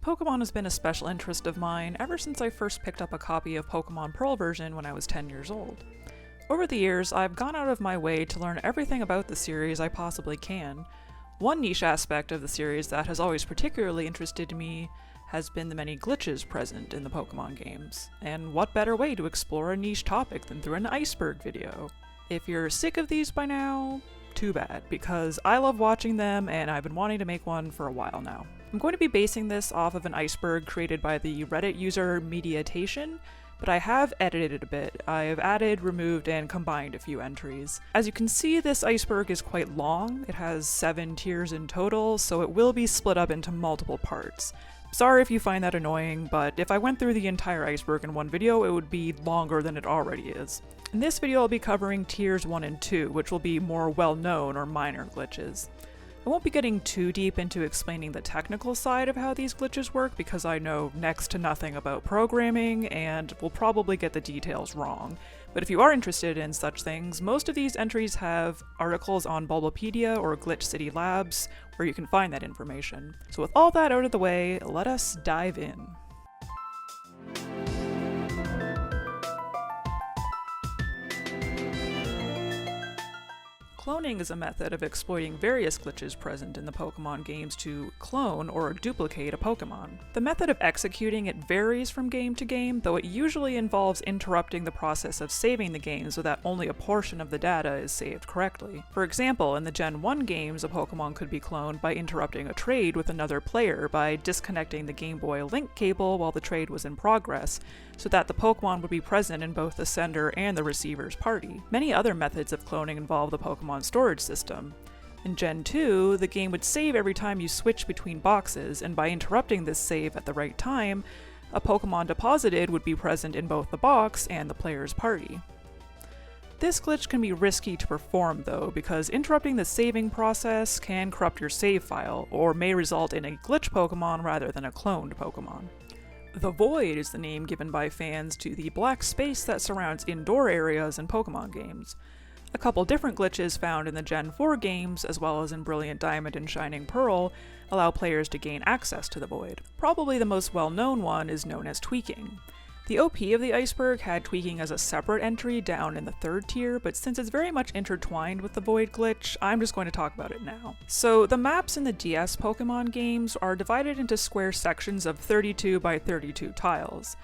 Pokémon has been a special interest of mine ever since I first picked up a copy of Pokémon Pearl version when I was 10 years old. Over the years, I've gone out of my way to learn everything about the series I possibly can. One niche aspect of the series that has always particularly interested me has been the many glitches present in the Pokémon games, and what better way to explore a niche topic than through an Iceberg video? If you're sick of these by now, too bad, because I love watching them and I've been wanting to make one for a while now. I'm going to be basing this off of an Iceberg created by the Reddit user Mediatation, but I have edited it a bit. I have added, removed, and combined a few entries. As you can see, this Iceberg is quite long. It has 7 tiers in total, so it will be split up into multiple parts. Sorry if you find that annoying, but if I went through the entire Iceberg in one video, it would be longer than it already is. In this video, I'll be covering tiers 1 and 2, which will be more well-known or minor glitches. I won't be getting too deep into explaining the technical side of how these glitches work because I know next to nothing about programming and will probably get the details wrong. But if you are interested in such things, most of these entries have articles on Bulbapedia or Glitch City Labs where you can find that information. So with all that out of the way, let us dive in. Cloning is a method of exploiting various glitches present in the Pokémon games to clone or duplicate a Pokémon. The method of executing it varies from game to game, though it usually involves interrupting the process of saving the game so that only a portion of the data is saved correctly. For example, in the Gen 1 games, a Pokémon could be cloned by interrupting a trade with another player by disconnecting the Game Boy link cable while the trade was in progress, so that the Pokémon would be present in both the sender and the receiver's party. Many other methods of cloning involve the Pokémon storage system. In Gen 2, the game would save every time you switch between boxes, and by interrupting this save at the right time, a Pokémon deposited would be present in both the box and the player's party. This glitch can be risky to perform though, because interrupting the saving process can corrupt your save file, or may result in a glitch Pokémon rather than a cloned Pokémon. The Void is the name given by fans to the black space that surrounds indoor areas in Pokémon games. A couple different glitches found in the Gen 4 games, as well as in Brilliant Diamond and Shining Pearl, allow players to gain access to the Void. Probably the most well-known one is known as tweaking. The OP of the Iceberg had tweaking as a separate entry down in the 3rd tier, but since it's very much intertwined with the Void glitch, I'm just going to talk about it now. So the maps in the DS Pokémon games are divided into square sections of 32 by 32 tiles.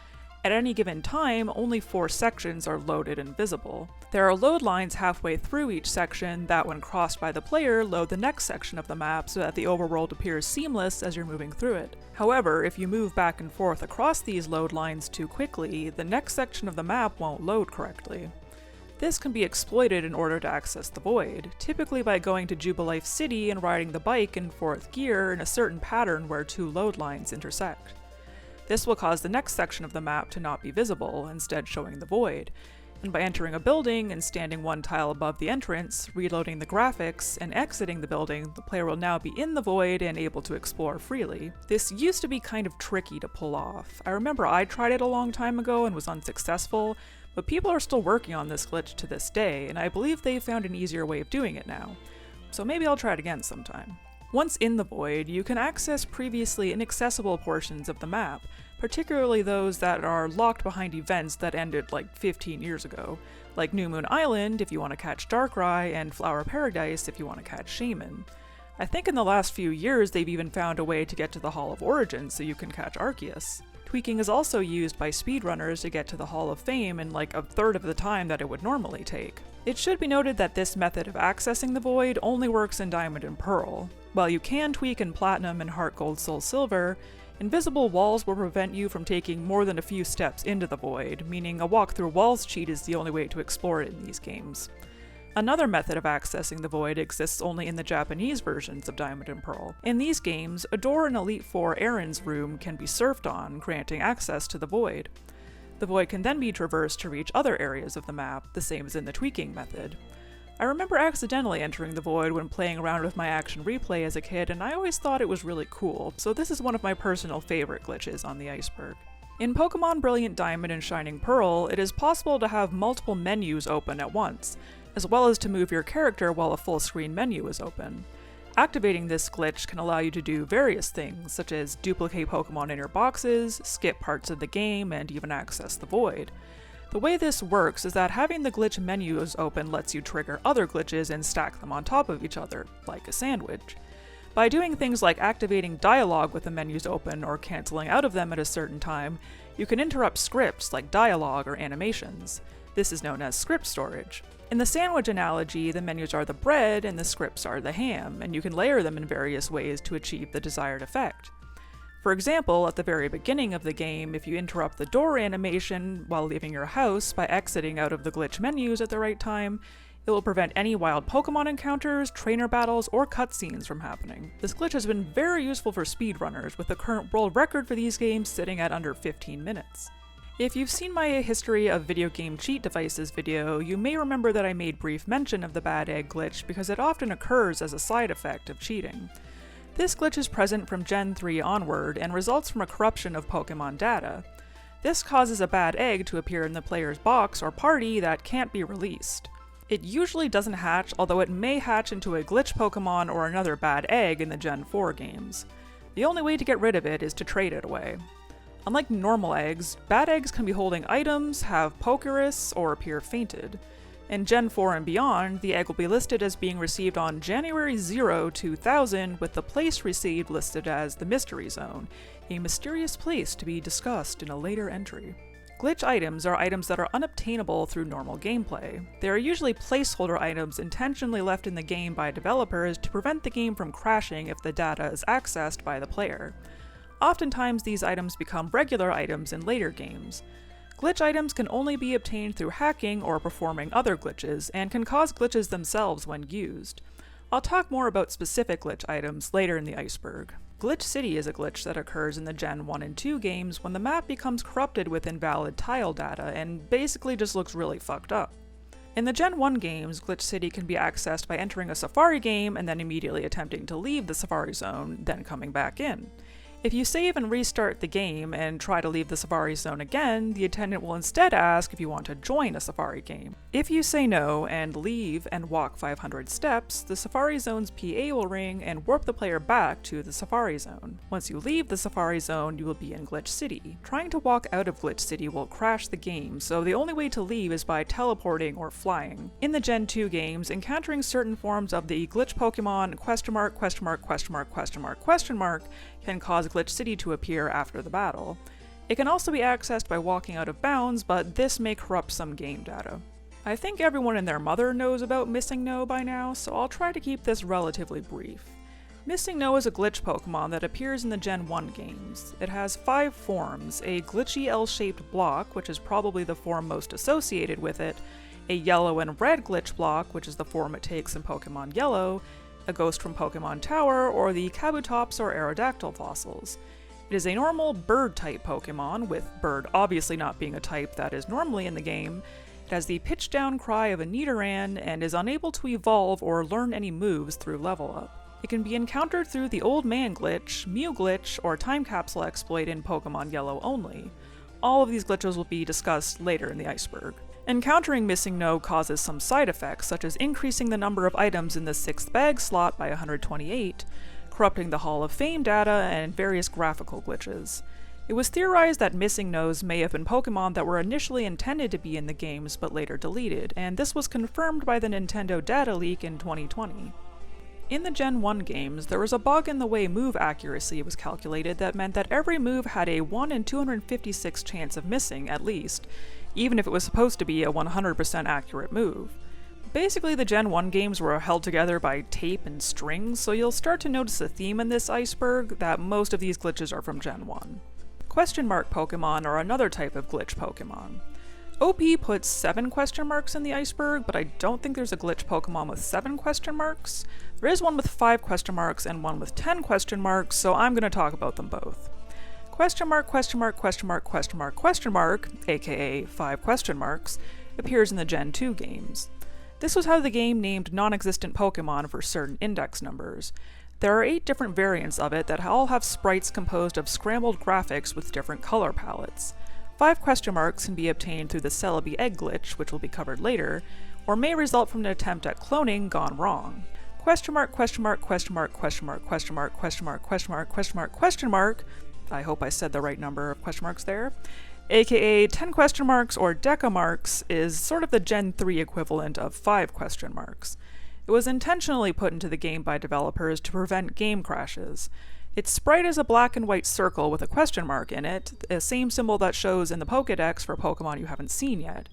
At any given time, only 4 sections are loaded and visible. There are load lines halfway through each section that, when crossed by the player, load the next section of the map so that the overworld appears seamless as you're moving through it. However, if you move back and forth across these load lines too quickly, the next section of the map won't load correctly. This can be exploited in order to access the Void, typically by going to Jubilife City and riding the bike in 4th gear in a certain pattern where 2 load lines intersect. This will cause the next section of the map to not be visible, instead showing the Void, and by entering a building and standing 1 tile above the entrance, reloading the graphics, and exiting the building, the player will now be in the Void and able to explore freely. This used to be kind of tricky to pull off. I remember I tried it a long time ago and was unsuccessful, but people are still working on this glitch to this day, and I believe they've found an easier way of doing it now. So maybe I'll try it again sometime. Once in the Void, you can access previously inaccessible portions of the map, particularly those that are locked behind events that ended like 15 years ago, like New Moon Island if you want to catch Darkrai, and Flower Paradise if you want to catch Shaman. I think in the last few years they've even found a way to get to the Hall of Origin so you can catch Arceus. Tweaking is also used by speedrunners to get to the Hall of Fame in like a third of the time that it would normally take. It should be noted that this method of accessing the Void only works in Diamond and Pearl. While you can tweak in Platinum and Heart Gold Soul Silver, invisible walls will prevent you from taking more than a few steps into the Void, meaning a walk through walls cheat is the only way to explore it in these games. Another method of accessing the Void exists only in the Japanese versions of Diamond and Pearl. In these games, a door in Elite Four Aaron's room can be surfed on, granting access to the Void. The Void can then be traversed to reach other areas of the map, the same as in the tweaking method. I remember accidentally entering the Void when playing around with my action replay as a kid, and I always thought it was really cool, so this is one of my personal favorite glitches on the Iceberg. In Pokémon Brilliant Diamond and Shining Pearl, it is possible to have multiple menus open at once, as well as to move your character while a full screen menu is open. Activating this glitch can allow you to do various things, such as duplicate Pokémon in your boxes, skip parts of the game, and even access the void. The way this works is that having the glitch menus open lets you trigger other glitches and stack them on top of each other, like a sandwich. By doing things like activating dialogue with the menus open or canceling out of them at a certain time, you can interrupt scripts like dialogue or animations. This is known as script storage. In the sandwich analogy, the menus are the bread and the scripts are the ham, and you can layer them in various ways to achieve the desired effect. For example, at the very beginning of the game, if you interrupt the door animation while leaving your house by exiting out of the glitch menus at the right time, it will prevent any wild Pokémon encounters, trainer battles, or cutscenes from happening. This glitch has been very useful for speedrunners, with the current world record for these games sitting at under 15 minutes. If you've seen my History of Video Game Cheat Devices video, you may remember that I made brief mention of the bad egg glitch because it often occurs as a side effect of cheating. This glitch is present from Gen 3 onward and results from a corruption of Pokémon data. This causes a bad egg to appear in the player's box or party that can't be released. It usually doesn't hatch, although it may hatch into a glitch Pokémon or another bad egg in the Gen 4 games. The only way to get rid of it is to trade it away. Unlike normal eggs, bad eggs can be holding items, have Pokerus, or appear fainted. In Gen 4 and beyond, the egg will be listed as being received on January 0, 2000, with the place received listed as the Mystery Zone, a mysterious place to be discussed in a later entry. Glitch items are items that are unobtainable through normal gameplay. They are usually placeholder items intentionally left in the game by developers to prevent the game from crashing if the data is accessed by the player. Oftentimes, these items become regular items in later games. Glitch items can only be obtained through hacking or performing other glitches, and can cause glitches themselves when used. I'll talk more about specific glitch items later in the Iceberg. Glitch City is a glitch that occurs in the Gen 1 and 2 games when the map becomes corrupted with invalid tile data and basically just looks really fucked up. In the Gen 1 games, Glitch City can be accessed by entering a Safari game and then immediately attempting to leave the Safari Zone, then coming back in. If you save and restart the game and try to leave the Safari Zone again, the attendant will instead ask if you want to join a Safari game. If you say no and leave and walk 500 steps, the Safari Zone's PA will ring and warp the player back to the Safari Zone. Once you leave the Safari Zone, you will be in Glitch City. Trying to walk out of Glitch City will crash the game, so the only way to leave is by teleporting or flying. In the Gen 2 games, encountering certain forms of the glitch Pokémon can cause Glitch City to appear after the battle. It can also be accessed by walking out of bounds, but this may corrupt some game data. I think everyone and their mother knows about Missing No by now, so I'll try to keep this relatively brief. Missing No is a glitch Pokémon that appears in the Gen 1 games. It has 5 forms: a glitchy L-shaped block, which is probably the form most associated with it, a yellow and red glitch block, which is the form it takes in Pokémon Yellow, a ghost from Pokémon Tower, or the Kabutops or Aerodactyl fossils. It is a normal bird-type Pokémon, with bird obviously not being a type that is normally in the game. It has the pitch-down cry of a Nidoran, and is unable to evolve or learn any moves through level up. It can be encountered through the Old Man glitch, Mew glitch, or Time Capsule exploit in Pokémon Yellow only. All of these glitches will be discussed later in the Iceberg. Encountering Missing No causes some side effects, such as increasing the number of items in the 6th bag slot by 128, corrupting the Hall of Fame data, and various graphical glitches. It was theorized that Missing No's may have been Pokémon that were initially intended to be in the games but later deleted, and this was confirmed by the Nintendo data leak in 2020. In the Gen 1 games, there was a bug in the way move accuracy was calculated that meant that every move had a 1 in 256 chance of missing, at least, even if it was supposed to be a 100% accurate move. Basically, the Gen 1 games were held together by tape and strings, so you'll start to notice a theme in this Iceberg that most of these glitches are from Gen 1. Question mark Pokémon are another type of glitch Pokémon. OP puts 7 question marks in the Iceberg, but I don't think there's a glitch Pokémon with 7 question marks. There is one with 5 question marks and one with 10 question marks, so I'm going to talk about them both. Question mark, aka 5 question marks, appears in the Gen 2 games. This was how the game named non-existent Pokémon for certain index numbers. There are 8 different variants of it that all have sprites composed of scrambled graphics with different color palettes. 5 question marks can be obtained through the Celebi egg glitch, which will be covered later, or may result from an attempt at cloning gone wrong. question mark, question mark, question mark, question mark, question mark, question mark, question mark, question mark, question mark. I hope I said the right number of question marks there. AKA 10 question marks or decamarks is sort of the Gen 3 equivalent of 5 question marks. It was intentionally put into the game by developers to prevent game crashes. Its sprite is a black and white circle with a question mark in it, the same symbol that shows in the Pokédex for Pokemon you haven't seen yet.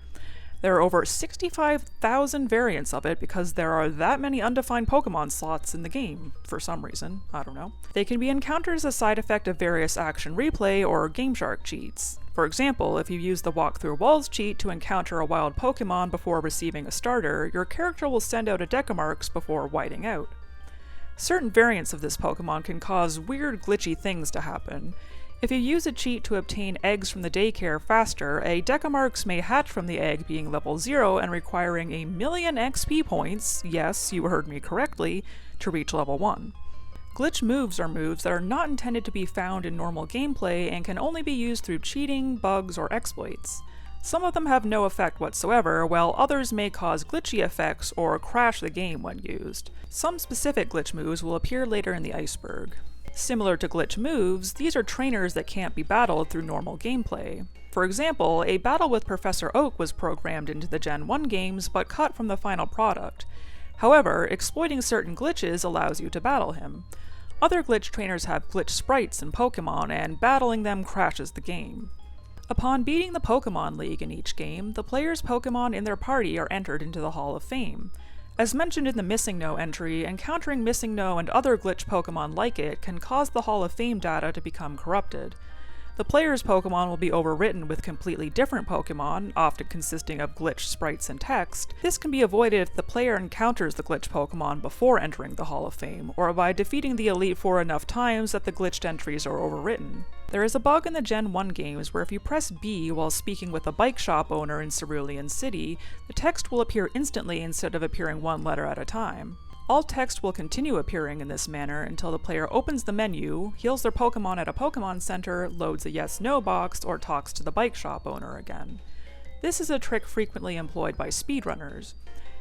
There are over 65,000 variants of it because there are that many undefined Pokemon slots in the game, for some reason, I don't know. They can be encountered as a side effect of various action replay or GameShark cheats. For example, if you use the Walk Through Walls cheat to encounter a wild Pokemon before receiving a starter, your character will send out a Decamarx before whiting out. Certain variants of this Pokemon can cause weird glitchy things to happen. If you use a cheat to obtain eggs from the daycare faster, a Decamarx may hatch from the egg being level 0 and requiring 1,000,000 XP points, yes, you heard me correctly, to reach level 1. Glitch moves are moves that are not intended to be found in normal gameplay and can only be used through cheating, bugs, or exploits. Some of them have no effect whatsoever, while others may cause glitchy effects or crash the game when used. Some specific glitch moves will appear later in the Iceberg. Similar to glitch moves, these are trainers that can't be battled through normal gameplay. For example, a battle with Professor Oak was programmed into the Gen 1 games but cut from the final product. However, exploiting certain glitches allows you to battle him. Other glitch trainers have glitch sprites in Pokémon, and battling them crashes the game. Upon beating the Pokémon League in each game, the player's Pokémon in their party are entered into the Hall of Fame. As mentioned in the Missing No entry, encountering Missing No and other glitch Pokemon like it can cause the Hall of Fame data to become corrupted. The player's Pokemon will be overwritten with completely different Pokemon, often consisting of glitch sprites and text. This can be avoided if the player encounters the glitch Pokemon before entering the Hall of Fame, or by defeating the Elite Four enough times that the glitched entries are overwritten. There is a bug in the Gen 1 games where if you press B while speaking with a bike shop owner in Cerulean City, the text will appear instantly instead of appearing one letter at a time. All text will continue appearing in this manner until the player opens the menu, heals their Pokemon at a Pokemon Center, loads a yes/no box, or talks to the bike shop owner again. This is a trick frequently employed by speedrunners.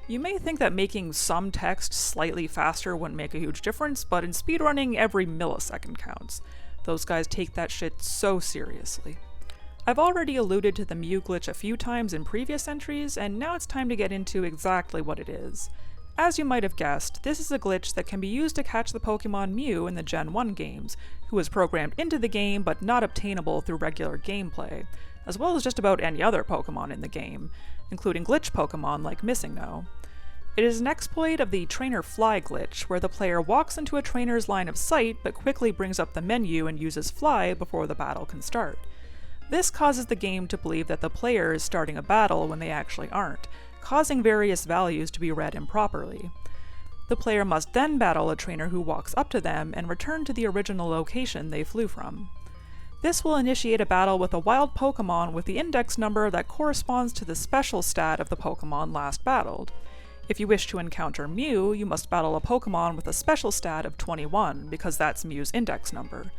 You may think that making some text slightly faster wouldn't make a huge difference, but in speedrunning, every millisecond counts. Those guys take that shit so seriously. I've already alluded to the Mew glitch a few times in previous entries, and now it's time to get into exactly what it is. As you might have guessed, this is a glitch that can be used to catch the Pokemon Mew in the Gen 1 games, who was programmed into the game but not obtainable through regular gameplay, as well as just about any other Pokemon in the game, including glitch Pokemon like Missing No. It is an exploit of the Trainer Fly glitch, where the player walks into a trainer's line of sight but quickly brings up the menu and uses Fly before the battle can start. This causes the game to believe that the player is starting a battle when they actually aren't, causing various values to be read improperly. The player must then battle a trainer who walks up to them and return to the original location they flew from. This will initiate a battle with a wild Pokemon with the index number that corresponds to the special stat of the Pokemon last battled. If you wish to encounter Mew, you must battle a Pokemon with a special stat of 21, because that's Mew's index number.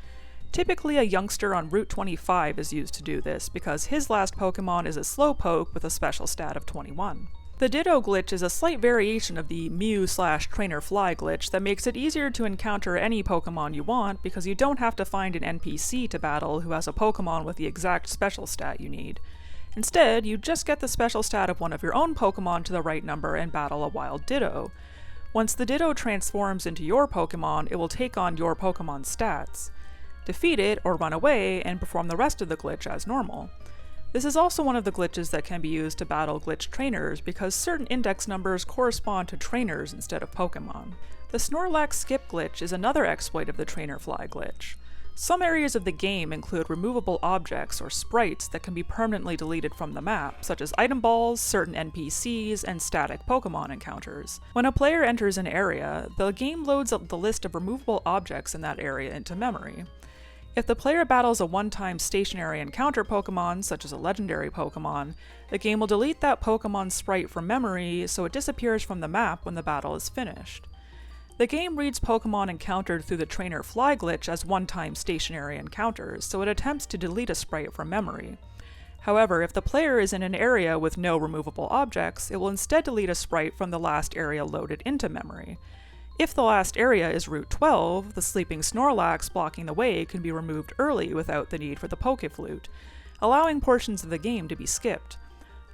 Typically, a youngster on Route 25 is used to do this, because his last Pokemon is a Slowpoke with a special stat of 21. The Ditto glitch is a slight variation of the Mew/Trainer Fly glitch that makes it easier to encounter any Pokemon you want, because you don't have to find an NPC to battle who has a Pokemon with the exact special stat you need. Instead, you just get the special stat of one of your own Pokemon to the right number and battle a wild Ditto. Once the Ditto transforms into your Pokemon, it will take on your Pokemon's stats. Defeat it, or run away, and perform the rest of the glitch as normal. This is also one of the glitches that can be used to battle glitch trainers, because certain index numbers correspond to trainers instead of Pokemon. The Snorlax skip glitch is another exploit of the Trainer Fly glitch. Some areas of the game include removable objects or sprites that can be permanently deleted from the map, such as item balls, certain NPCs, and static Pokemon encounters. When a player enters an area, the game loads up the list of removable objects in that area into memory. If the player battles a one-time stationary encounter Pokemon, such as a legendary Pokemon, the game will delete that Pokemon's sprite from memory so it disappears from the map when the battle is finished. The game reads Pokemon encountered through the Trainer Fly glitch as one-time stationary encounters, so it attempts to delete a sprite from memory. However, if the player is in an area with no removable objects, it will instead delete a sprite from the last area loaded into memory. If the last area is Route 12, the sleeping Snorlax blocking the way can be removed early without the need for the Pokeflute, allowing portions of the game to be skipped.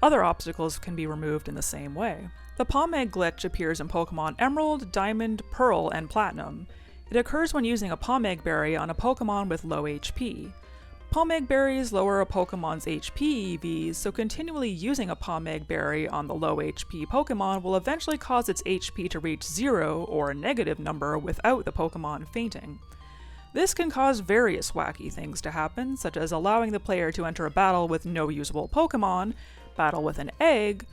Other obstacles can be removed in the same way. The Palm Egg glitch appears in Pokemon Emerald, Diamond, Pearl, and Platinum. It occurs when using a Palm Egg Berry on a Pokemon with low HP. Palm Egg Berries lower a Pokemon's HP EVs, so continually using a Palm Egg Berry on the low HP Pokemon will eventually cause its HP to reach 0 or a negative number without the Pokemon fainting. This can cause various wacky things to happen, such as allowing the player to enter a battle with no usable Pokemon, battle with an egg,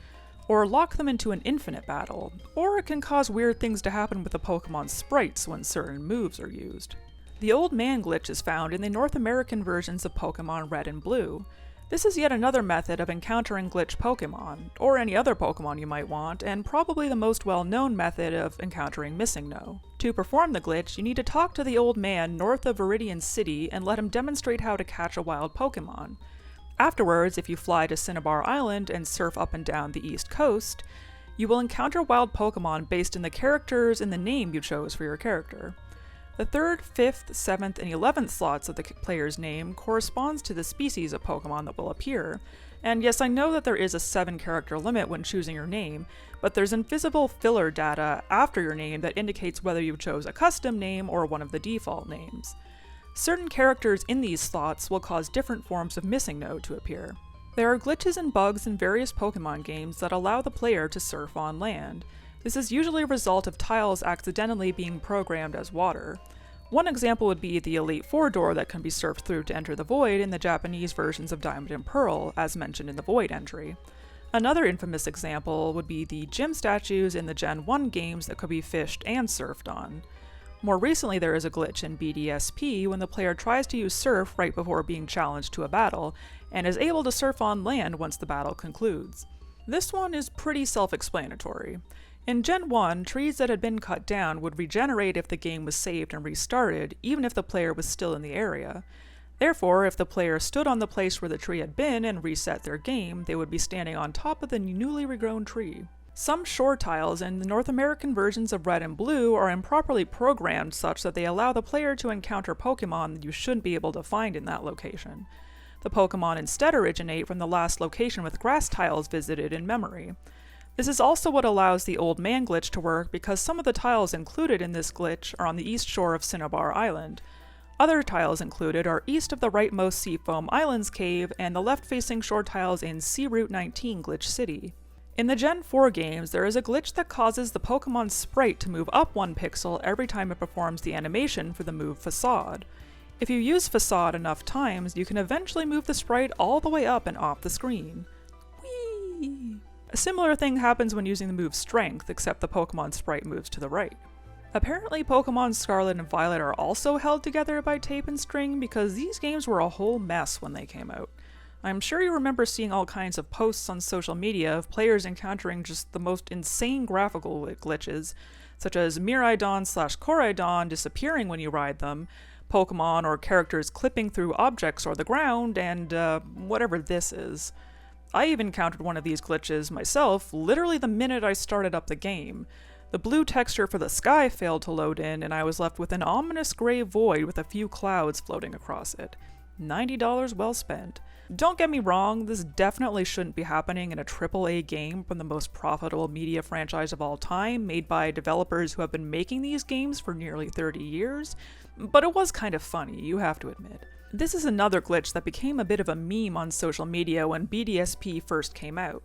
or lock them into an infinite battle, or it can cause weird things to happen with the Pokemon's sprites when certain moves are used. The Old Man glitch is found in the North American versions of Pokemon Red and Blue. This is yet another method of encountering glitch Pokemon, or any other Pokemon you might want, and probably the most well-known method of encountering Missing No. To perform the glitch, you need to talk to the Old Man north of Viridian City and let him demonstrate how to catch a wild Pokemon. Afterwards, if you fly to Cinnabar Island and surf up and down the east coast, you will encounter wild Pokemon based in the characters in the name you chose for your character. The 3rd, 5th, 7th, and 11th slots of the player's name corresponds to the species of Pokemon that will appear. And yes, I know that there is a 7-character limit when choosing your name, but there's invisible filler data after your name that indicates whether you chose a custom name or one of the default names. Certain characters in these slots will cause different forms of Missing No to appear. There are glitches and bugs in various Pokemon games that allow the player to surf on land. This is usually a result of tiles accidentally being programmed as water. One example would be the Elite Four door that can be surfed through to enter the Void in the Japanese versions of Diamond and Pearl, as mentioned in the Void entry. Another infamous example would be the gym statues in the Gen 1 games that could be fished and surfed on. More recently, there is a glitch in BDSP when the player tries to use surf right before being challenged to a battle, and is able to surf on land once the battle concludes. This one is pretty self-explanatory. In Gen 1, trees that had been cut down would regenerate if the game was saved and restarted, even if the player was still in the area. Therefore, if the player stood on the place where the tree had been and reset their game, they would be standing on top of the newly regrown tree. Some shore tiles in the North American versions of Red and Blue are improperly programmed such that they allow the player to encounter Pokemon that you shouldn't be able to find in that location. The Pokemon instead originate from the last location with grass tiles visited in memory. This is also what allows the Old Man glitch to work because some of the tiles included in this glitch are on the east shore of Cinnabar Island. Other tiles included are east of the rightmost Seafoam Islands cave and the left-facing shore tiles in Sea Route 19 Glitch City. In the Gen 4 games, there is a glitch that causes the Pokemon's sprite to move up 1 pixel every time it performs the animation for the move Facade. If you use Facade enough times, you can eventually move the sprite all the way up and off the screen. Whee! A similar thing happens when using the move Strength, except the Pokemon sprite moves to the right. Apparently Pokemon Scarlet and Violet are also held together by tape and string because these games were a whole mess when they came out. I'm sure you remember seeing all kinds of posts on social media of players encountering just the most insane graphical glitches, such as Miraidon/Coraidon disappearing when you ride them, Pokemon or characters clipping through objects or the ground, and whatever this is. I even encountered one of these glitches myself literally the minute I started up the game. The blue texture for the sky failed to load in, and I was left with an ominous gray void with a few clouds floating across it. $90 well spent. Don't get me wrong, this definitely shouldn't be happening in a AAA game from the most profitable media franchise of all time, made by developers who have been making these games for nearly 30 years, but it was kind of funny, you have to admit. This is another glitch that became a bit of a meme on social media when BDSP first came out.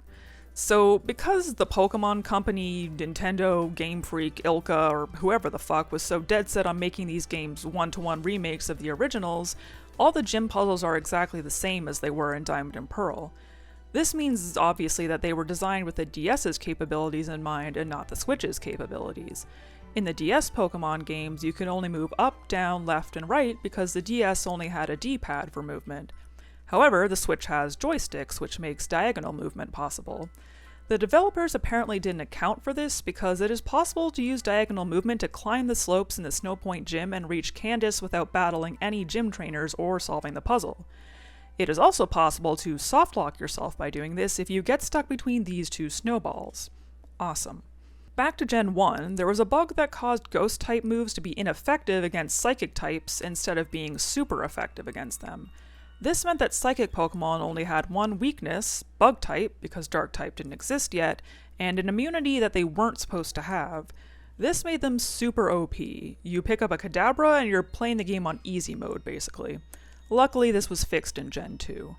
So, because the Pokemon Company, Nintendo, Game Freak, Ilka, or whoever the fuck was so dead set on making these games one-to-one remakes of the originals, all the gym puzzles are exactly the same as they were in Diamond and Pearl. This means, obviously, that they were designed with the DS's capabilities in mind and not the Switch's capabilities. In the DS Pokemon games, you can only move up, down, left, and right because the DS only had a D-pad for movement. However, the Switch has joysticks, which makes diagonal movement possible. The developers apparently didn't account for this because it is possible to use diagonal movement to climb the slopes in the Snowpoint Gym and reach Candace without battling any gym trainers or solving the puzzle. It is also possible to softlock yourself by doing this if you get stuck between these two snowballs. Awesome. Back to Gen 1, there was a bug that caused Ghost-type moves to be ineffective against Psychic types instead of being super effective against them. This meant that Psychic Pokemon only had one weakness, Bug-type, because Dark-type didn't exist yet, and an immunity that they weren't supposed to have. This made them super OP. You pick up a Kadabra and you're playing the game on easy mode, basically. Luckily, this was fixed in Gen 2.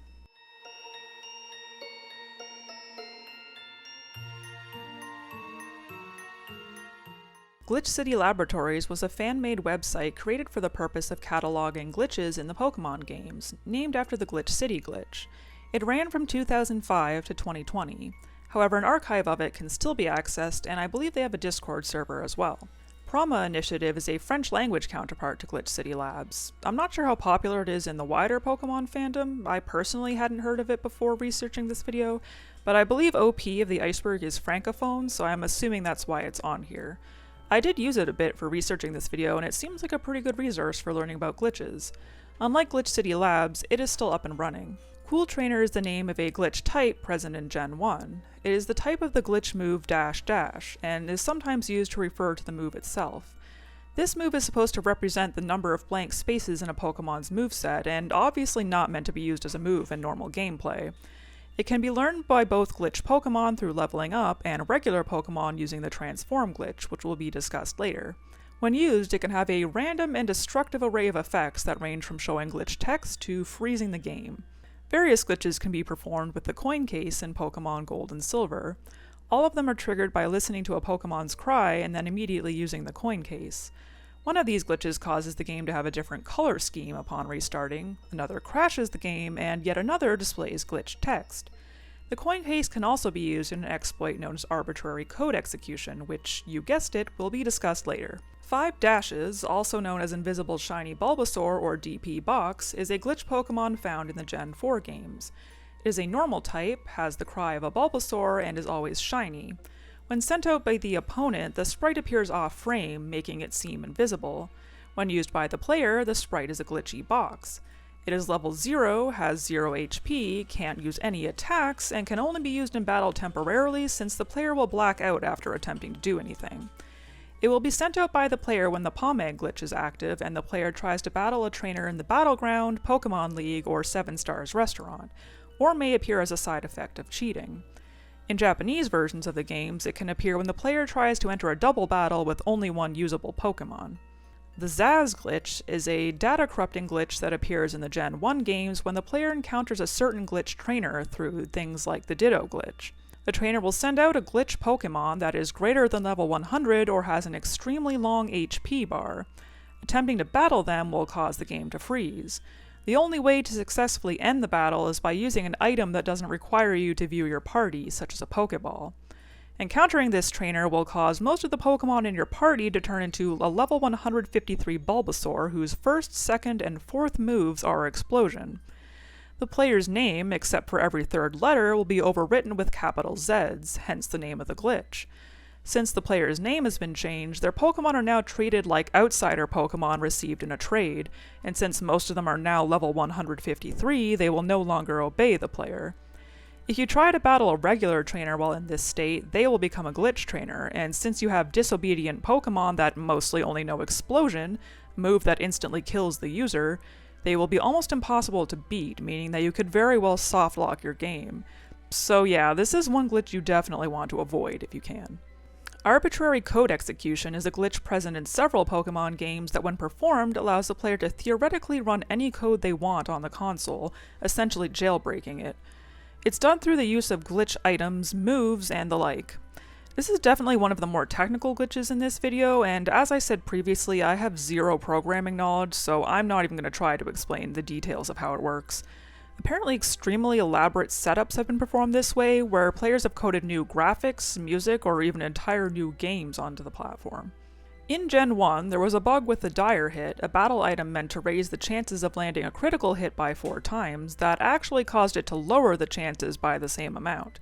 Glitch City Laboratories was a fan-made website created for the purpose of cataloging glitches in the Pokémon games, named after the Glitch City glitch. It ran from 2005 to 2020. However, an archive of it can still be accessed, and I believe they have a Discord server as well. Prama Initiative is a French-language counterpart to Glitch City Labs. I'm not sure how popular it is in the wider Pokémon fandom. I personally hadn't heard of it before researching this video, but I believe OP of the Iceberg is francophone, so I'm assuming that's why it's on here. I did use it a bit for researching this video, and it seems like a pretty good resource for learning about glitches. Unlike Glitch City Labs, it is still up and running. Cool Trainer is the name of a glitch type present in Gen 1. It is the type of the glitch move --, and is sometimes used to refer to the move itself. This move is supposed to represent the number of blank spaces in a Pokemon's moveset, and obviously not meant to be used as a move in normal gameplay. It can be learned by both glitch Pokemon through leveling up, and regular Pokemon using the Transform glitch, which will be discussed later. When used, it can have a random and destructive array of effects that range from showing glitch text to freezing the game. Various glitches can be performed with the coin case in Pokemon Gold and Silver. All of them are triggered by listening to a Pokemon's cry and then immediately using the coin case. One of these glitches causes the game to have a different color scheme upon restarting, another crashes the game, and yet another displays glitch text. The coin case can also be used in an exploit known as arbitrary code execution, which, you guessed it, will be discussed later. 5 Dashes, also known as Invisible Shiny Bulbasaur or DP Box, is a glitch Pokemon found in the Gen 4 games. It is a normal type, has the cry of a Bulbasaur, and is always shiny. When sent out by the opponent, the sprite appears off-frame, making it seem invisible. When used by the player, the sprite is a glitchy box. It is level 0, has 0 HP, can't use any attacks, and can only be used in battle temporarily since the player will black out after attempting to do anything. It will be sent out by the player when the Pomeg glitch is active and the player tries to battle a trainer in the Battleground, Pokemon League, or 7 Stars Restaurant, or may appear as a side effect of cheating. In Japanese versions of the games, it can appear when the player tries to enter a double battle with only one usable Pokemon. The Zaz glitch is a data corrupting glitch that appears in the Gen 1 games when the player encounters a certain glitch trainer through things like the Ditto glitch. The trainer will send out a glitch Pokemon that is greater than level 100 or has an extremely long HP bar. Attempting to battle them will cause the game to freeze. The only way to successfully end the battle is by using an item that doesn't require you to view your party, such as a Pokeball. Encountering this trainer will cause most of the Pokemon in your party to turn into a level 153 Bulbasaur whose first, second, and fourth moves are Explosion. The player's name, except for every third letter, will be overwritten with capital Zs, hence the name of the glitch. Since the player's name has been changed, their Pokemon are now treated like outsider Pokemon received in a trade, and since most of them are now level 153, they will no longer obey the player. If you try to battle a regular trainer while in this state, they will become a glitch trainer, and since you have disobedient Pokemon that mostly only know Explosion, a move that instantly kills the user, they will be almost impossible to beat, meaning that you could very well softlock your game. So yeah, this is one glitch you definitely want to avoid if you can. Arbitrary code execution is a glitch present in several Pokemon games that when performed allows the player to theoretically run any code they want on the console, essentially jailbreaking it. It's done through the use of glitch items, moves, and the like. This is definitely one of the more technical glitches in this video, and as I said previously, I have zero programming knowledge, so I'm not even going to try to explain the details of how it works. Apparently extremely elaborate setups have been performed this way, where players have coded new graphics, music, or even entire new games onto the platform. In Gen 1, there was a bug with the Dire Hit, a battle item meant to raise the chances of landing a critical hit by 4 times, that actually caused it to lower the chances by the same amount.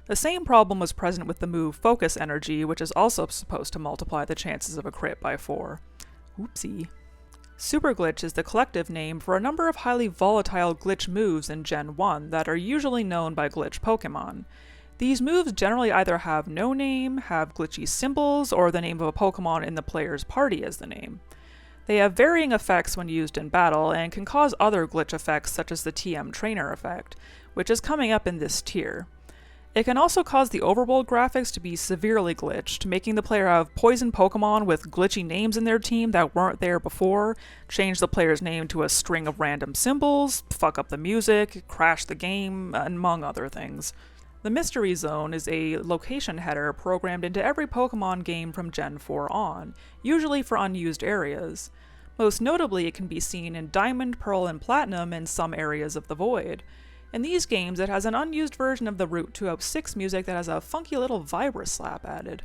The same problem was present with the move Focus Energy, which is also supposed to multiply the chances of a crit by 4. Oopsie. Super Glitch is the collective name for a number of highly volatile glitch moves in Gen 1 that are usually known by glitch Pokemon. These moves generally either have no name, have glitchy symbols, or the name of a Pokemon in the player's party as the name. They have varying effects when used in battle, and can cause other glitch effects such as the TM Trainer effect, which is coming up in this tier. It can also cause the overworld graphics to be severely glitched, making the player have poison Pokemon with glitchy names in their team that weren't there before, change the player's name to a string of random symbols, fuck up the music, crash the game, among other things. The Mystery Zone is a location header programmed into every Pokemon game from Gen 4 on, usually for unused areas. Most notably, it can be seen in Diamond, Pearl, and Platinum and some areas of the Void. In these games, it has an unused version of the Route 206 music that has a funky little vibra slap added.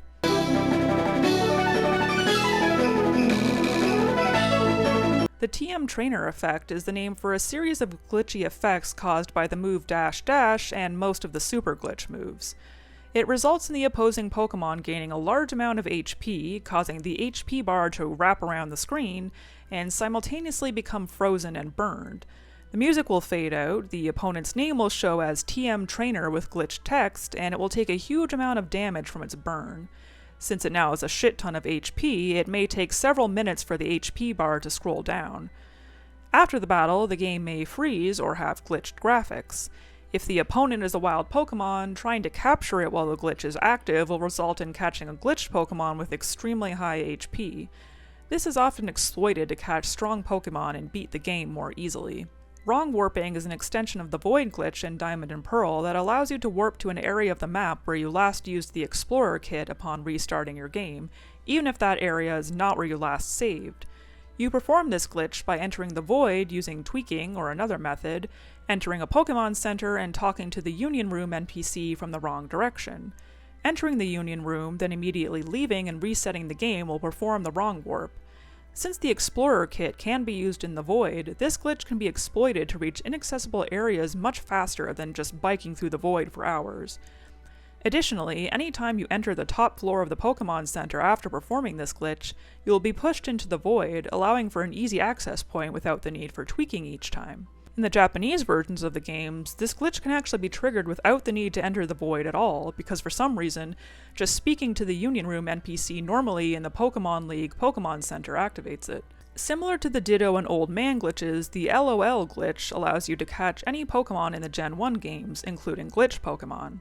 The TM Trainer effect is the name for a series of glitchy effects caused by the move Dash Dash and most of the Super Glitch moves. It results in the opposing Pokemon gaining a large amount of HP, causing the HP bar to wrap around the screen, and simultaneously become frozen and burned. The music will fade out, the opponent's name will show as TM Trainer with glitched text, and it will take a huge amount of damage from its burn. Since it now has a shit ton of HP, it may take several minutes for the HP bar to scroll down. After the battle, the game may freeze or have glitched graphics. If the opponent is a wild Pokemon, trying to capture it while the glitch is active will result in catching a glitched Pokemon with extremely high HP. This is often exploited to catch strong Pokemon and beat the game more easily. Wrong warping is an extension of the Void glitch in Diamond and Pearl that allows you to warp to an area of the map where you last used the Explorer kit upon restarting your game, even if that area is not where you last saved. You perform this glitch by entering the Void using tweaking or another method, entering a Pokemon Center and talking to the Union Room NPC from the wrong direction. Entering the Union Room, then immediately leaving and resetting the game will perform the wrong warp. Since the Explorer kit can be used in the Void, this glitch can be exploited to reach inaccessible areas much faster than just biking through the Void for hours. Additionally, anytime you enter the top floor of the Pokemon Center after performing this glitch, you will be pushed into the Void, allowing for an easy access point without the need for tweaking each time. In the Japanese versions of the games, this glitch can actually be triggered without the need to enter the Void at all, because for some reason, just speaking to the Union Room NPC normally in the Pokemon League Pokemon Center activates it. Similar to the Ditto and Old Man glitches, the LOL glitch allows you to catch any Pokemon in the Gen 1 games, including glitch Pokemon.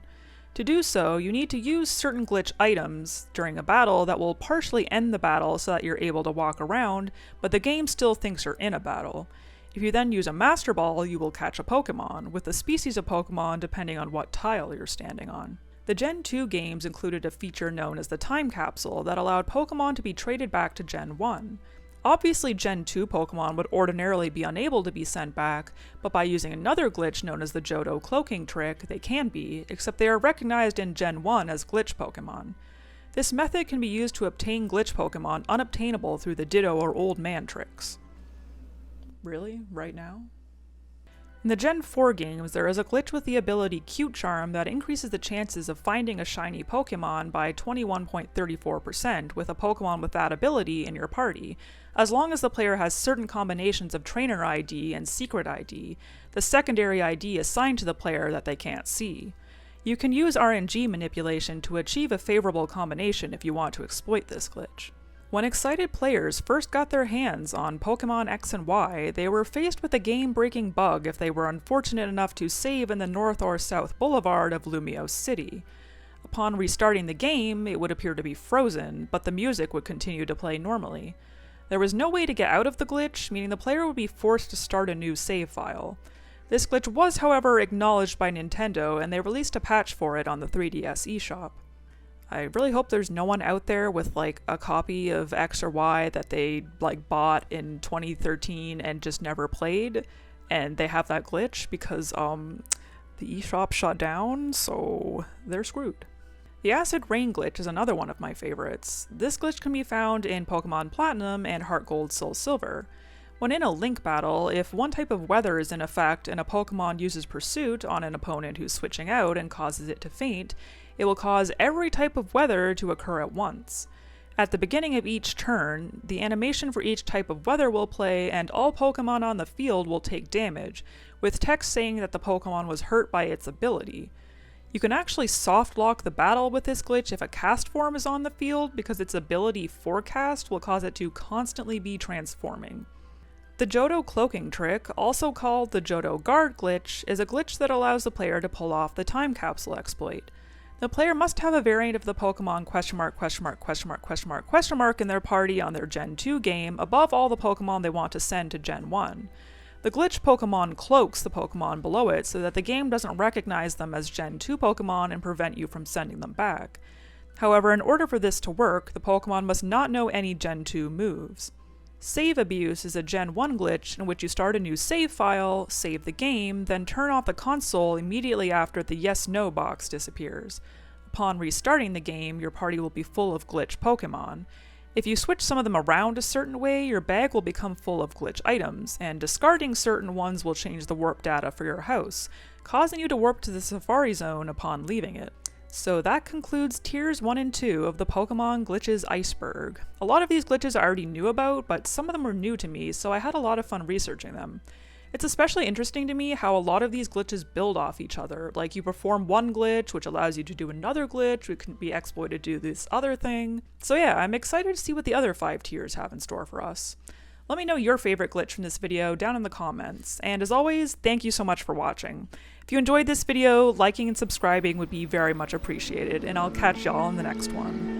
To do so, you need to use certain glitch items during a battle that will partially end the battle so that you're able to walk around, but the game still thinks you're in a battle. If you then use a Master Ball, you will catch a Pokemon, with the species of Pokemon depending on what tile you're standing on. The Gen 2 games included a feature known as the Time Capsule that allowed Pokemon to be traded back to Gen 1. Obviously, Gen 2 Pokemon would ordinarily be unable to be sent back, but by using another glitch known as the Johto cloaking trick, they can be, except they are recognized in Gen 1 as glitch Pokemon. This method can be used to obtain glitch Pokemon unobtainable through the Ditto or Old Man tricks. Really? Right now? In the Gen 4 games, there is a glitch with the ability Cute Charm that increases the chances of finding a shiny Pokemon by 21.34% with a Pokemon with that ability in your party, as long as the player has certain combinations of Trainer ID and Secret ID, the secondary ID assigned to the player that they can't see. You can use RNG manipulation to achieve a favorable combination if you want to exploit this glitch. When excited players first got their hands on Pokemon X and Y, they were faced with a game-breaking bug if they were unfortunate enough to save in the North or South Boulevard of Lumiose City. Upon restarting the game, it would appear to be frozen, but the music would continue to play normally. There was no way to get out of the glitch, meaning the player would be forced to start a new save file. This glitch was, however, acknowledged by Nintendo, and they released a patch for it on the 3DS eShop. I really hope there's no one out there with like a copy of X or Y that they like bought in 2013 and just never played, and they have that glitch because the eShop shut down, so they're screwed. The Acid Rain glitch is another one of my favorites. This glitch can be found in Pokemon Platinum and Heart Gold Soul Silver. When in a Link battle, if one type of weather is in effect and a Pokemon uses Pursuit on an opponent who's switching out and causes it to faint, it will cause every type of weather to occur at once. At the beginning of each turn, the animation for each type of weather will play and all Pokemon on the field will take damage, with text saying that the Pokemon was hurt by its ability. You can actually soft lock the battle with this glitch if a cast form is on the field, because its ability Forecast will cause it to constantly be transforming. The Johto cloaking trick, also called the Johto guard glitch, is a glitch that allows the player to pull off the time capsule exploit. The player must have a variant of the Pokemon in their party on their Gen 2 game above all the Pokemon they want to send to Gen 1. The glitch Pokemon cloaks the Pokemon below it so that the game doesn't recognize them as Gen 2 Pokemon and prevent you from sending them back. However, in order for this to work, the Pokemon must not know any Gen 2 moves. Save Abuse is a Gen 1 glitch in which you start a new save file, save the game, then turn off the console immediately after the yes/no box disappears. Upon restarting the game, your party will be full of glitch Pokemon. If you switch some of them around a certain way, your bag will become full of glitch items, and discarding certain ones will change the warp data for your house, causing you to warp to the Safari Zone upon leaving it. So that concludes Tiers 1 and 2 of the Pokemon Glitches Iceberg. A lot of these glitches I already knew about, but some of them were new to me, so I had a lot of fun researching them. It's especially interesting to me how a lot of these glitches build off each other. Like, you perform one glitch, which allows you to do another glitch, which can be exploited to do this other thing. So yeah, I'm excited to see what the other 5 tiers have in store for us. Let me know your favorite glitch from this video down in the comments, and as always, thank you so much for watching. If you enjoyed this video, liking and subscribing would be very much appreciated, and I'll catch y'all in the next one.